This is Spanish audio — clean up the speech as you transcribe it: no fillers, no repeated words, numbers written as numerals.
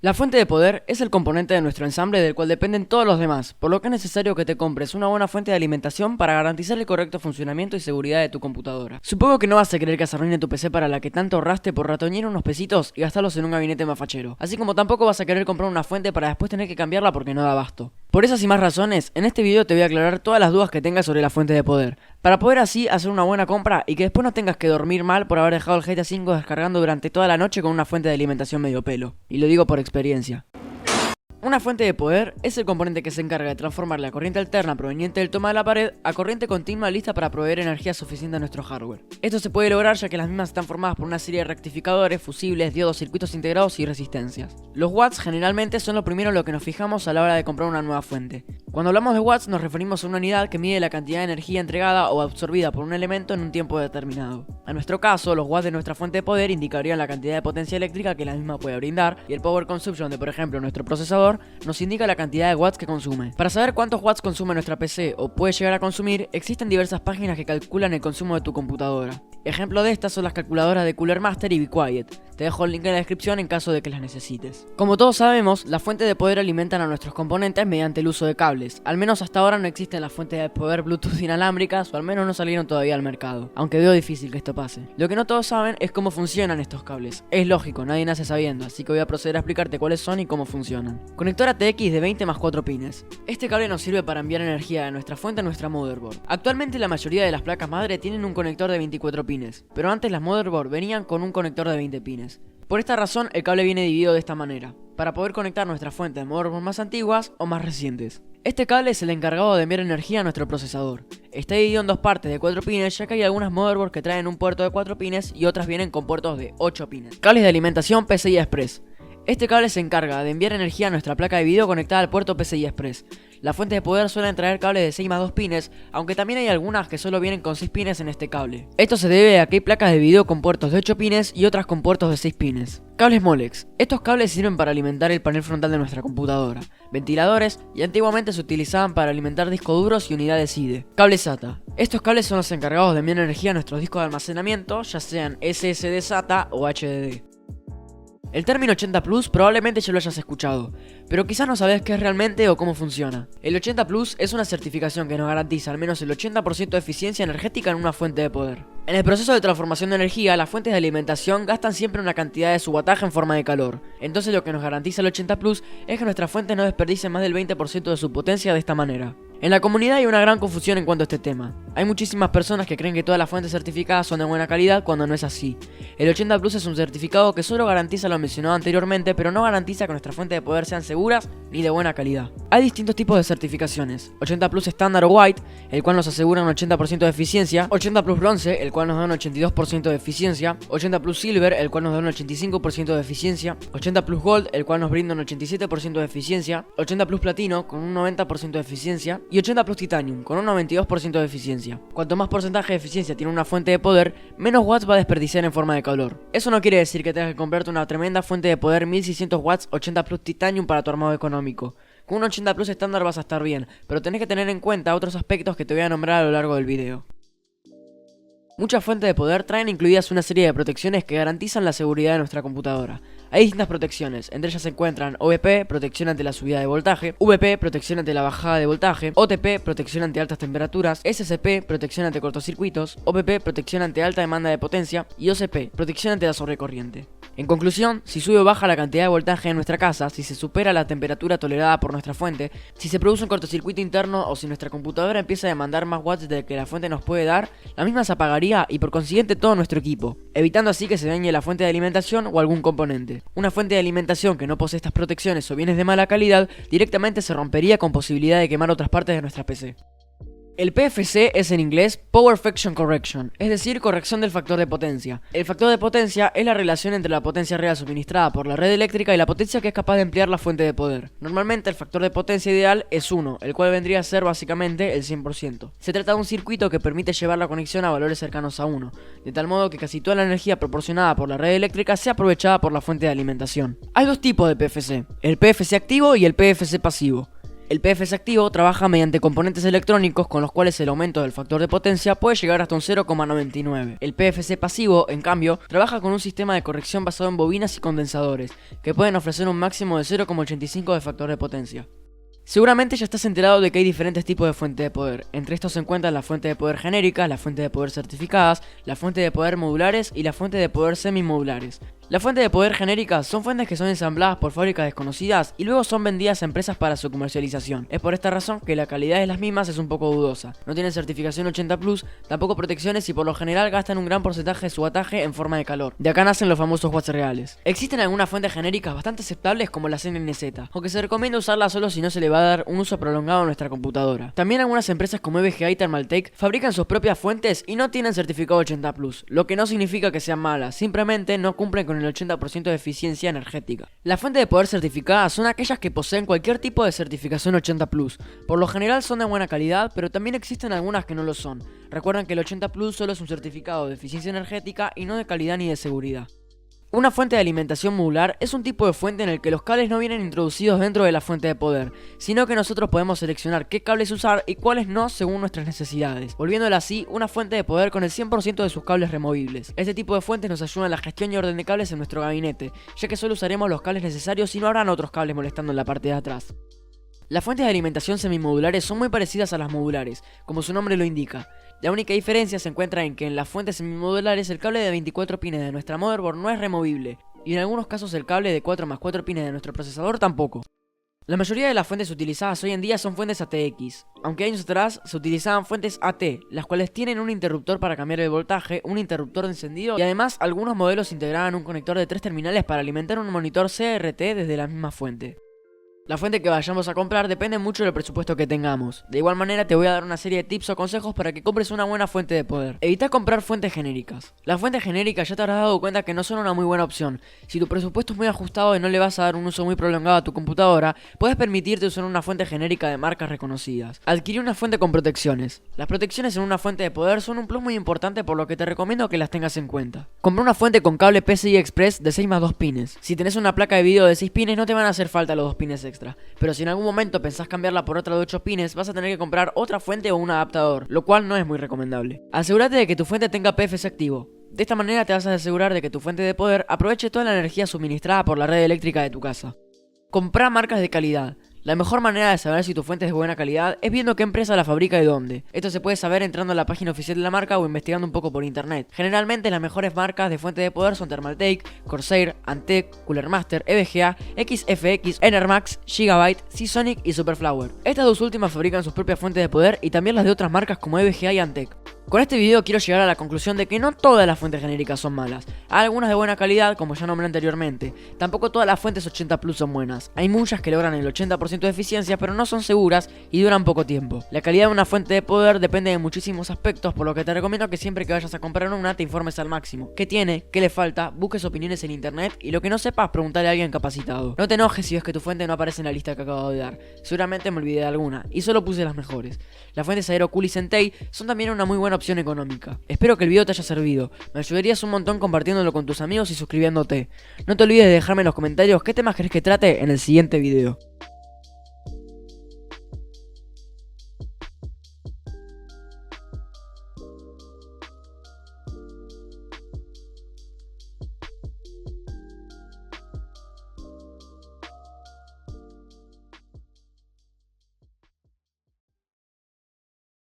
La fuente de poder es el componente de nuestro ensamble del cual dependen todos los demás, por lo que es necesario que te compres una buena fuente de alimentación para garantizar el correcto funcionamiento y seguridad de tu computadora. Supongo que no vas a querer que se arruine tu PC para la que tanto ahorraste por ratoñar unos pesitos y gastarlos en un gabinete más fachero, así como tampoco vas a querer comprar una fuente para después tener que cambiarla porque no da abasto. Por esas y más razones, en este video te voy a aclarar todas las dudas que tengas sobre la fuente de poder, para poder así hacer una buena compra y que después no tengas que dormir mal por haber dejado el GTA V descargando durante toda la noche con una fuente de alimentación medio pelo. Y lo digo por experiencia. Una fuente de poder es el componente que se encarga de transformar la corriente alterna proveniente del toma de la pared a corriente continua lista para proveer energía suficiente a nuestro hardware. Esto se puede lograr ya que las mismas están formadas por una serie de rectificadores, fusibles, diodos, circuitos integrados y resistencias. Los watts generalmente son lo primero en lo que nos fijamos a la hora de comprar una nueva fuente. Cuando hablamos de watts nos referimos a una unidad que mide la cantidad de energía entregada o absorbida por un elemento en un tiempo determinado. En nuestro caso, los watts de nuestra fuente de poder indicarían la cantidad de potencia eléctrica que la misma puede brindar, y el power consumption de, por ejemplo, nuestro procesador nos indica la cantidad de watts que consume. Para saber cuántos watts consume nuestra PC o puede llegar a consumir, existen diversas páginas que calculan el consumo de tu computadora. Ejemplo de estas son las calculadoras de Cooler Master y Be Quiet. Te dejo el link en la descripción en caso de que las necesites. Como todos sabemos, las fuentes de poder alimentan a nuestros componentes mediante el uso de cables. Al menos hasta ahora no existen las fuentes de poder Bluetooth inalámbricas, o al menos no salieron todavía al mercado, aunque veo difícil que esto pase. Lo que no todos saben es cómo funcionan estos cables. Es lógico, nadie nace sabiendo, así que voy a proceder a explicarte cuáles son y cómo funcionan. Conector ATX de 20 más 4 pines. Este cable nos sirve para enviar energía de nuestra fuente a nuestra motherboard. Actualmente la mayoría de las placas madre tienen un conector de 24 pines, pero antes las motherboard venían con un conector de 20 pines. Por esta razón el cable viene dividido de esta manera, para poder conectar nuestra fuente de motherboard más antiguas o más recientes. Este cable es el encargado de enviar energía a nuestro procesador. Está dividido en dos partes de 4 pines, ya que hay algunas motherboards que traen un puerto de 4 pines y otras vienen con puertos de 8 pines. Cables de alimentación PCI Express. Este cable se encarga de enviar energía a nuestra placa de video conectada al puerto PCI Express. Las fuentes de poder suelen traer cables de 6 más 2 pines, aunque también hay algunas que solo vienen con 6 pines en este cable. Esto se debe a que hay placas de video con puertos de 8 pines y otras con puertos de 6 pines. Cables Molex. Estos cables sirven para alimentar el panel frontal de nuestra computadora, ventiladores y antiguamente se utilizaban para alimentar discos duros y unidades IDE. Cables SATA. Estos cables son los encargados de enviar energía a nuestros discos de almacenamiento, ya sean SSD SATA o HDD. El término 80 Plus probablemente ya lo hayas escuchado, pero quizás no sabes qué es realmente o cómo funciona. El 80 Plus es una certificación que nos garantiza al menos el 80% de eficiencia energética en una fuente de poder. En el proceso de transformación de energía, las fuentes de alimentación gastan siempre una cantidad de su wattaje en forma de calor. Entonces lo que nos garantiza el 80 Plus es que nuestras fuentes no desperdicien más del 20% de su potencia de esta manera. En la comunidad hay una gran confusión en cuanto a este tema. Hay muchísimas personas que creen que todas las fuentes certificadas son de buena calidad cuando no es así. El 80 Plus es un certificado que solo garantiza lo mencionado anteriormente, pero no garantiza que nuestras fuentes de poder sean seguras ni de buena calidad. Hay distintos tipos de certificaciones: 80 Plus estándar o White, el cual nos asegura un 80% de eficiencia; 80 Plus Bronce, el cual nos da un 82% de eficiencia; 80 Plus Silver, el cual nos da un 85% de eficiencia; 80 Plus Gold, el cual nos brinda un 87% de eficiencia; 80 Plus Platino, con un 90% de eficiencia; y 80 Plus Titanium, con un 92% de eficiencia. Cuanto más porcentaje de eficiencia tiene una fuente de poder, menos watts va a desperdiciar en forma de calor. Eso no quiere decir que tengas que comprarte una tremenda fuente de poder 1600 watts 80 Plus Titanium para tu armado económico. Con un 80 Plus estándar vas a estar bien, pero tenés que tener en cuenta otros aspectos que te voy a nombrar a lo largo del video. Muchas fuentes de poder traen incluidas una serie de protecciones que garantizan la seguridad de nuestra computadora. Hay distintas protecciones, entre ellas se encuentran OVP, protección ante la subida de voltaje; VP, protección ante la bajada de voltaje; OTP, protección ante altas temperaturas; SCP, protección ante cortocircuitos; OPP, protección ante alta demanda de potencia; y OCP, protección ante la sobrecorriente. En conclusión, si sube o baja la cantidad de voltaje en nuestra casa, si se supera la temperatura tolerada por nuestra fuente, si se produce un cortocircuito interno o si nuestra computadora empieza a demandar más watts de que la fuente nos puede dar, la misma se apagaría y por consiguiente todo nuestro equipo, evitando así que se dañe la fuente de alimentación o algún componente. Una fuente de alimentación que no posee estas protecciones o bienes de mala calidad directamente se rompería con posibilidad de quemar otras partes de nuestra PC. El PFC es en inglés Power Faction Correction, es decir, corrección del factor de potencia. El factor de potencia es la relación entre la potencia real suministrada por la red eléctrica y la potencia que es capaz de emplear la fuente de poder. Normalmente el factor de potencia ideal es 1, el cual vendría a ser básicamente el 100%. Se trata de un circuito que permite llevar la conexión a valores cercanos a 1, de tal modo que casi toda la energía proporcionada por la red eléctrica sea aprovechada por la fuente de alimentación. Hay dos tipos de PFC, el PFC activo y el PFC pasivo. El PFC activo trabaja mediante componentes electrónicos con los cuales el aumento del factor de potencia puede llegar hasta un 0,99. El PFC pasivo, en cambio, trabaja con un sistema de corrección basado en bobinas y condensadores, que pueden ofrecer un máximo de 0,85 de factor de potencia. Seguramente ya estás enterado de que hay diferentes tipos de fuente de poder. Entre estos se encuentran la fuente de poder genéricas, la fuente de poder certificadas, la fuente de poder modulares y la fuente de poder semimodulares. La fuente de poder genéricas son fuentes que son ensambladas por fábricas desconocidas y luego son vendidas a empresas para su comercialización. Es por esta razón que la calidad de las mismas es un poco dudosa. No tienen certificación 80+, tampoco protecciones y por lo general gastan un gran porcentaje de su ataje en forma de calor. De acá nacen los famosos watts reales. Existen algunas fuentes genéricas bastante aceptables como la CNNZ, aunque se recomienda usarla solo si no se le va a dar un uso prolongado a nuestra computadora. También algunas empresas como EVGA y Thermaltake fabrican sus propias fuentes y no tienen certificado 80+, lo que no significa que sean malas, simplemente no cumplen con el 80% de eficiencia energética. Las fuentes de poder certificadas son aquellas que poseen cualquier tipo de certificación 80+. Por lo general son de buena calidad, pero también existen algunas que no lo son. Recuerden que el 80+ solo es un certificado de eficiencia energética y no de calidad ni de seguridad. Una fuente de alimentación modular es un tipo de fuente en el que los cables no vienen introducidos dentro de la fuente de poder, sino que nosotros podemos seleccionar qué cables usar y cuáles no según nuestras necesidades, volviéndola así una fuente de poder con el 100% de sus cables removibles. Este tipo de fuentes nos ayudan en la gestión y orden de cables en nuestro gabinete, ya que solo usaremos los cables necesarios y no habrán otros cables molestando en la parte de atrás. Las fuentes de alimentación semimodulares son muy parecidas a las modulares, como su nombre lo indica. La única diferencia se encuentra en que en las fuentes semimodulares el cable de 24 pines de nuestra motherboard no es removible, y en algunos casos el cable de 4+4 pines de nuestro procesador tampoco. La mayoría de las fuentes utilizadas hoy en día son fuentes ATX, aunque años atrás se utilizaban fuentes AT, las cuales tienen un interruptor para cambiar el voltaje, un interruptor de encendido y además algunos modelos integraban un conector de 3 terminales para alimentar un monitor CRT desde la misma fuente. La fuente que vayamos a comprar depende mucho del presupuesto que tengamos. De igual manera te voy a dar una serie de tips o consejos para que compres una buena fuente de poder. Evita comprar fuentes genéricas. Las fuentes genéricas ya te habrás dado cuenta que no son una muy buena opción. Si tu presupuesto es muy ajustado y no le vas a dar un uso muy prolongado a tu computadora, puedes permitirte usar una fuente genérica de marcas reconocidas. Adquirir una fuente con protecciones. Las protecciones en una fuente de poder son un plus muy importante, por lo que te recomiendo que las tengas en cuenta. Compra una fuente con cable PCI Express de 6+2 pines. Si tenés una placa de video de 6 pines no te van a hacer falta los 2 pines extra. Pero si en algún momento pensás cambiarla por otra de 8 pines, vas a tener que comprar otra fuente o un adaptador, lo cual no es muy recomendable. Asegúrate de que tu fuente tenga PFC activo. De esta manera te vas a asegurar de que tu fuente de poder aproveche toda la energía suministrada por la red eléctrica de tu casa. Comprá marcas de calidad. La mejor manera de saber si tu fuente es de buena calidad es viendo qué empresa la fabrica y dónde. Esto se puede saber entrando a la página oficial de la marca o investigando un poco por internet. Generalmente las mejores marcas de fuente de poder son Thermaltake, Corsair, Antec, Cooler Master, EVGA, XFX, Enermax, Gigabyte, Seasonic y Superflower. Estas dos últimas fabrican sus propias fuentes de poder y también las de otras marcas como EVGA y Antec. Con este video quiero llegar a la conclusión de que no todas las fuentes genéricas son malas. Hay algunas de buena calidad, como ya nombré anteriormente. Tampoco todas las fuentes 80+ son buenas. Hay muchas que logran el 80% de eficiencia, pero no son seguras y duran poco tiempo. La calidad de una fuente de poder depende de muchísimos aspectos, por lo que te recomiendo que siempre que vayas a comprar una te informes al máximo. ¿Qué tiene? ¿Qué le falta? Busques opiniones en internet y lo que no sepas, preguntarle a alguien capacitado. No te enojes si ves que tu fuente no aparece en la lista que acabo de dar. Seguramente me olvidé de alguna y solo puse las mejores. Las fuentes Aerocool y Sentei son también una muy buena opción económica. Espero que el video te haya servido. Me ayudarías un montón compartiéndolo con tus amigos y suscribiéndote. No te olvides de dejarme en los comentarios qué temas querés que trate en el siguiente video.